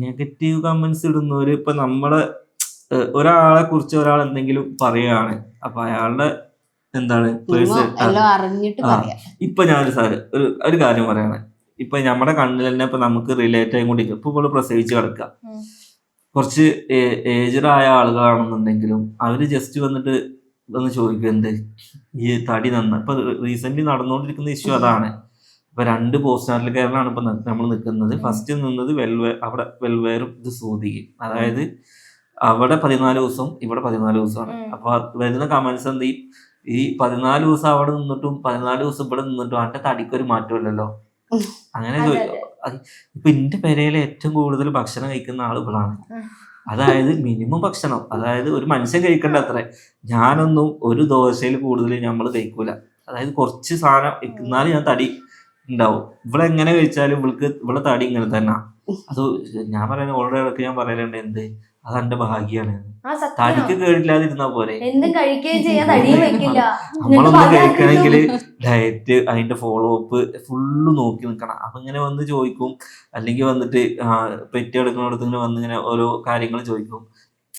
Negative comments ഇടുന്നവര് ഇപ്പൊ നമ്മളെ ഒരാളെ കുറിച്ച് ഒരാൾ എന്തെങ്കിലും പറയാണ്, അപ്പൊ അയാളുടെ എന്താണ് പേഴ്സൺ ഇപ്പൊ ഞാനൊരു ഒരു കാര്യം പറയാണ്. ഇപ്പൊ നമ്മുടെ കണ്ണിൽ തന്നെ ഇപ്പൊ നമുക്ക് റിലേറ്റ് ആയിക്കൊണ്ടിരിക്കും. ഇപ്പൊ ഇവിടെ പ്രസവിച്ച് കിടക്കുക, കുറച്ച് ഏജ്ഡ് ആയ ആളുകളാണെന്നുണ്ടെങ്കിലും അവര് ജസ്റ്റ് വന്നിട്ട് ഒന്ന് ചോദിക്കും, എന്ത് ഈ തടി ഇപ്പൊ റീസെന്റ് നടന്നുകൊണ്ടിരിക്കുന്ന ഇഷ്യൂ അതാണ്. ഇപ്പൊ 2 പോസ്റ്റ്നാർട്ടൽ കെയറിലാണ് ഇപ്പൊ നമ്മൾ നിൽക്കുന്നത്. ഫസ്റ്റ് നിന്നത് അവിടെ വെൽവെയറും ഇത് സൂതികയും. അതായത് അവിടെ 14 ദിവസം, ഇവിടെ 14 ദിവസമാണ്. അപ്പൊ വരുന്ന കമന്റ്സ് എന്ത്, ഈ 14 ദിവസം അവിടെ നിന്നിട്ടും 14 ദിവസം ഇവിടെ നിന്നിട്ടും അവന്റെ തടിക്കൊരു മാറ്റമില്ലല്ലോ. അങ്ങനെ ഇപ്പൊ എന്റെ പെരയിലെ ഏറ്റവും കൂടുതൽ ഭക്ഷണം കഴിക്കുന്ന ആൾ ഇവളാണ്. അതായത് മിനിമം ഭക്ഷണം, അതായത് ഒരു മനുഷ്യൻ കഴിക്കേണ്ട അത്ര. ഞാനൊന്നും ഒരു ദോശയിൽ കൂടുതൽ നമ്മൾ കഴിക്കൂല. അതായത് കുറച്ച് സാധനം എന്നാലും ഞാൻ തടി ഉണ്ടാവും. ഇവളെങ്ങനെ കഴിച്ചാലും ഇവളെ തടി ഇങ്ങനെ തന്നെ. അത് ഞാൻ പറയുന്നത് ഓൾറെഡി ഇടയ്ക്ക് ഞാൻ പറയലുണ്ട്, എന്ത് അതെന്റെ ഭാഗ്യാണ്. തടിക്ക് കേടില്ലാതിരുന്നാ പോരെ. നമ്മളൊന്നും കഴിക്കണമെങ്കിൽ ഡയറ്റ്, അതിന്റെ ഫോളോ അപ്പ് ഫുള്ള് നോക്കി നിൽക്കണം. അപ്പൊ ഇങ്ങനെ വന്ന് ചോദിക്കും, അല്ലെങ്കിൽ വന്നിട്ട് പെറ്റി എടുക്കുന്നിടത്ത് ഇങ്ങനെ വന്ന് ഇങ്ങനെ ഓരോ കാര്യങ്ങൾ ചോദിക്കും.